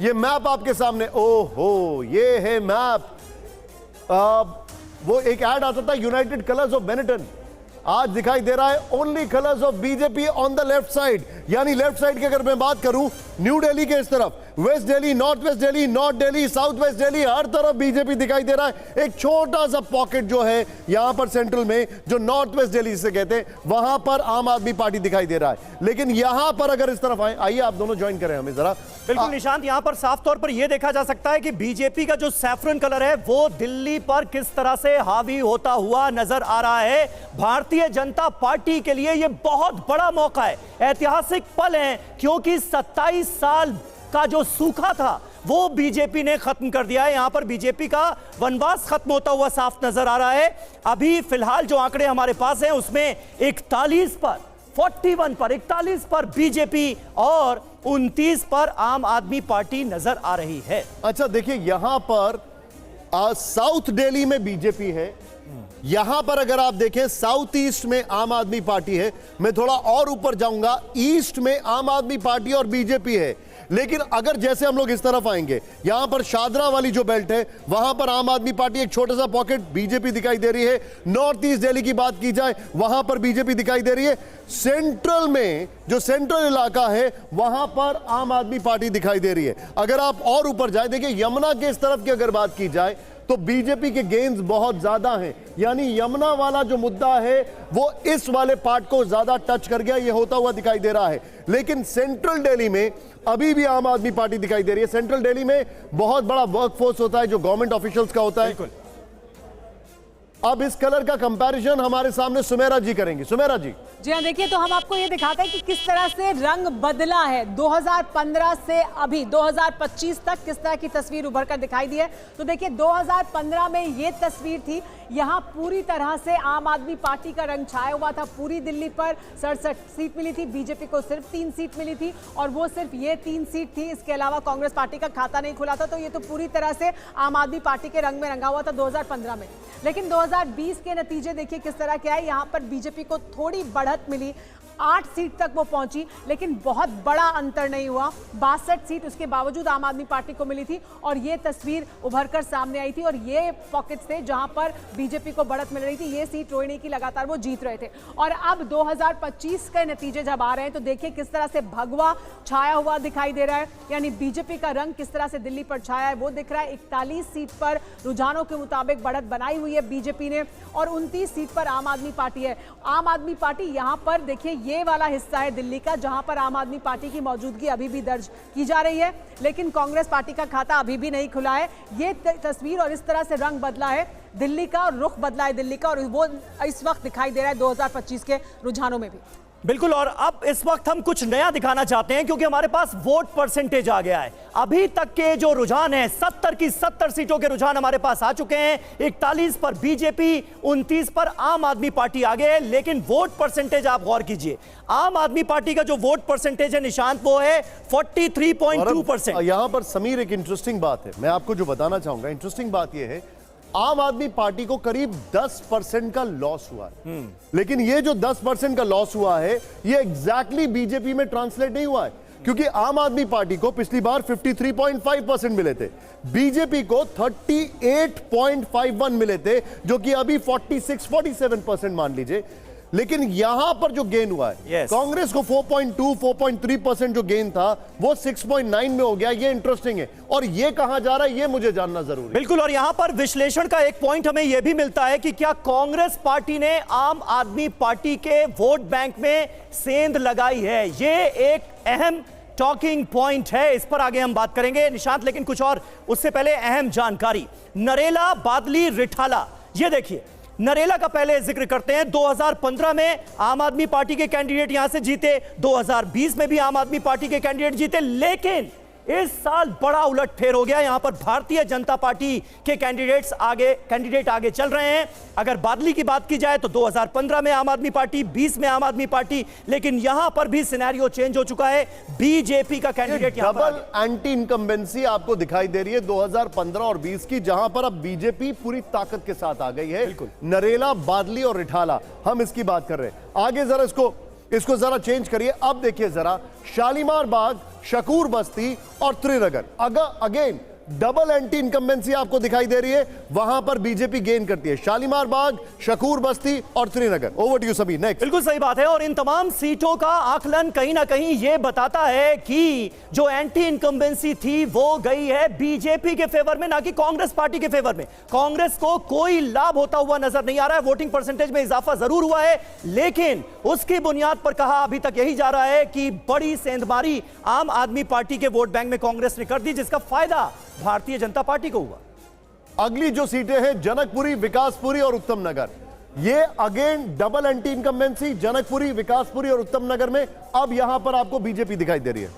ये मैप आपके सामने, ओहो ये है मैप। वो एक ऐड आता था यूनाइटेड कलर्स ऑफ बेनेटन, आज दिखाई दे रहा है only colours of BJP on the left side. यानी लेफ्ट साइड की अगर मैं बात करूं, न्यू दिल्ली के इस तरफ, west Delhi, north west Delhi, north Delhi, south west Delhi, हर तरफ बीजेपी दिखाई दे रहा है। एक छोटा सा पॉकेट जो है यहां पर सेंट्रल में, जो नॉर्थ वेस्ट दिल्ली से कहते हैं, वहां पर आम आदमी पार्टी दिखाई दे रहा है। लेकिन यहां पर अगर इस तरफ आइए आप दोनों ज्वाइन करें हमें जरा। बिल्कुल निशांत, यहां पर साफ तौर पर यह देखा जा सकता है कि बीजेपी का जो सैफरन कलर है वो दिल्ली पर किस तरह से हावी होता हुआ नजर आ रहा है। भारतीय जनता पार्टी के लिए यह बहुत बड़ा मौका है, ऐतिहासिक पल है, क्योंकि 27 साल का जो सूखा था वो बीजेपी ने खत्म कर दिया है। यहां पर बीजेपी का वनवास खत्म होता हुआ साफ नजर आ रहा है। अभी फिलहाल जो आंकड़े हमारे पास हैं उसमें 41 पर बीजेपी और 29 पर आम आदमी पार्टी नजर आ रही है। अच्छा देखिए, यहां पर साउथ दिल्ली में बीजेपी है, यहां पर अगर आप देखें साउथ ईस्ट में आम आदमी पार्टी है, मैं थोड़ा और ऊपर जाऊंगा, ईस्ट में आम आदमी पार्टी और बीजेपी है। लेकिन अगर जैसे हम लोग इस तरफ आएंगे, यहां पर शादरा वाली जो बेल्ट है वहां पर आम आदमी पार्टी, एक छोटा सा पॉकेट बीजेपी दिखाई दे रही है। नॉर्थ ईस्ट दिल्ली की बात की जाए वहां पर बीजेपी दिखाई दे रही है। सेंट्रल में जो सेंट्रल इलाका है वहां पर आम आदमी पार्टी दिखाई दे रही है। अगर आप और ऊपर जाए, देखिए यमुना के इस तरफ की अगर बात की जाए तो बीजेपी के गेन्स बहुत ज्यादा हैं। यानी यमुना वाला जो मुद्दा है वो इस वाले पार्ट को ज्यादा टच कर गया, ये होता हुआ दिखाई दे रहा है। लेकिन सेंट्रल दिल्ली में अभी भी आम आदमी पार्टी दिखाई दे रही है। सेंट्रल दिल्ली में बहुत बड़ा वर्कफोर्स होता है जो गवर्नमेंट ऑफिशियल्स का होता है। अब इस कलर का कंपैरिजन हमारे सामने सुमेरा जी करेंगे। सुमेरा जी। जी हाँ, देखिए तो हम आपको ये दिखाते हैं कि किस तरह से रंग बदला है 2015 से अभी 2025 तक, किस तरह की तस्वीर उभर कर दिखाई दी है। तो देखिए 2015 में ये तस्वीर थी, यहाँ पूरी तरह से आम आदमी पार्टी का रंग छाया हुआ था। पूरी दिल्ली पर 67 सीट मिली थी, बीजेपी को सिर्फ 3 सीट मिली थी और वो सिर्फ ये 3 सीट थी, इसके अलावा कांग्रेस पार्टी का खाता नहीं खुला था। तो ये तो पूरी तरह से आम आदमी पार्टी के रंग में रंगा हुआ था 2015 में। लेकिन 2020 के नतीजे देखिए किस तरह के आए। यहाँ पर बीजेपी को थोड़ी बढ़त मिली, 8 सीट तक वो पहुंची, लेकिन बहुत बड़ा अंतर नहीं हुआ। 62 सीट उसके बावजूद आम आदमी पार्टी को मिली थी और ये तस्वीर उभर कर सामने आई थी। और ये पॉकेट्स थे जहां पर बीजेपी को बढ़त मिल रही थी, ये सीट रोहिणी की लगातार वो जीत रहे थे। और अब 2025 के नतीजे जब आ रहे हैं तो देखिए किस तरह से भगवा छाया हुआ दिखाई दे रहा है। यानी बीजेपी का रंग किस तरह से दिल्ली पर छाया है वो दिख रहा है। 41 सीट पर रुझानों के मुताबिक बढ़त बनाई हुई है बीजेपी ने और 29 सीट पर आम आदमी पार्टी है। आम आदमी पार्टी यहां पर देखिए ये वाला हिस्सा है दिल्ली का जहां पर आम आदमी पार्टी की मौजूदगी अभी भी दर्ज की जा रही है, लेकिन कांग्रेस पार्टी का खाता अभी भी नहीं खुला है। ये तस्वीर और इस तरह से रंग बदला है दिल्ली का और रुख बदला है दिल्ली का, और वो इस वक्त दिखाई दे रहा है 2025 के रुझानों में भी। बिल्कुल, और अब इस वक्त हम कुछ नया दिखाना चाहते हैं क्योंकि हमारे पास वोट परसेंटेज आ गया है। अभी तक के जो रुझान है 70 की 70 सीटों के रुझान हमारे पास आ चुके हैं। 41 पर बीजेपी, 29 पर आम आदमी पार्टी आगे है। लेकिन वोट परसेंटेज आप गौर कीजिए, आम आदमी पार्टी का जो वोट परसेंटेज है निशांत वो है 43.2%। यहां पर समीर एक इंटरेस्टिंग बात है, मैं आपको जो बताना चाहूंगा, इंटरेस्टिंग बात यह है आम आदमी पार्टी को करीब 10% का लॉस हुआ है। लेकिन ये जो 10% का लॉस हुआ है ये एग्जैक्टली बीजेपी में ट्रांसलेट नहीं हुआ है, क्योंकि आम आदमी पार्टी को पिछली बार 53.5% मिले थे, बीजेपी को 38.51 मिले थे, जो कि अभी 46-47% मान लीजिए। लेकिन यहां पर जो गेन हुआ है कांग्रेस को 4.2-4.3% जो गेन था वो 6.9 में हो गया। ये इंटरेस्टिंग है और ये कहां जा रहा है ये मुझे जानना जरूरी है। बिल्कुल, और यहां पर विश्लेषण का एक पॉइंट हमें यह भी मिलता है कि क्या कांग्रेस पार्टी ने आम आदमी पार्टी के वोट बैंक में सेंध लगाई है। ये एक अहम टॉकिंग पॉइंट है, इस पर आगे हम बात करेंगे निशांत। लेकिन कुछ और उससे पहले अहम जानकारी, नरेला, बादली, रिठाला, ये देखिए नरेला का पहले जिक्र करते हैं। 2015 में आम आदमी पार्टी के कैंडिडेट यहां से जीते, 2020 में भी आम आदमी पार्टी के कैंडिडेट जीते, लेकिन इस साल बड़ा उलटफेर हो गया। यहां पर भारतीय जनता पार्टी के कैंडिडेट आगे चल रहे हैं। अगर बादली की बात की जाए तो 2015 में आम आदमी पार्टी, 20 में आम आदमी पार्टी, लेकिन यहां पर भी सिनेरियो चेंज हो चुका है। बीजेपी का कैंडिडेट यहां पर डबल एंटी इनकम्बेंसी आपको दिखाई दे रही है 2015 और 20 की, जहां पर अब बीजेपी पूरी ताकत के साथ आ गई है। नरेला, बादली और रिठाला, हम इसकी बात कर रहे हैं। आगे जरा इसको जरा चेंज करिए। अब देखिए जरा शालीमार बाग, शकूर बस्ती और त्रिनगर। अगर अगेन डबल एंटी इनकम्बेंसी आपको दिखाई दे रही है, वहां पर बीजेपी गेन करती है। शालीमार बाग, शकूर बस्ती और त्रिनगर। ओवर टू यू सभी, नेक्स्ट। बिल्कुल सही बात है, और इन तमाम सीटों का आकलन कहीं ना कहीं यह बताता है कि जो एंटी इनकम्बेंसी थी वो गई है बीजेपी के फेवर में, ना कि कांग्रेस पार्टी के फेवर में। कांग्रेस को कोई लाभ होता हुआ नजर नहीं आ रहा है। वोटिंग परसेंटेज में इजाफा जरूर हुआ है, लेकिन उसकी बुनियाद पर कहा अभी तक यही जा रहा है कि बड़ी सेंधमारी आम आदमी पार्टी के वोट बैंक में कांग्रेस ने कर दी, जिसका फायदा भारतीय जनता पार्टी को हुआ। अगली जो सीटें हैं जनकपुरी, विकासपुरी और उत्तम नगर, ये again double anti incumbency. Janakpuri, Vikaspuri और उत्तम नगर में अब यहां पर आपको बीजेपी दिखाई दे रही है।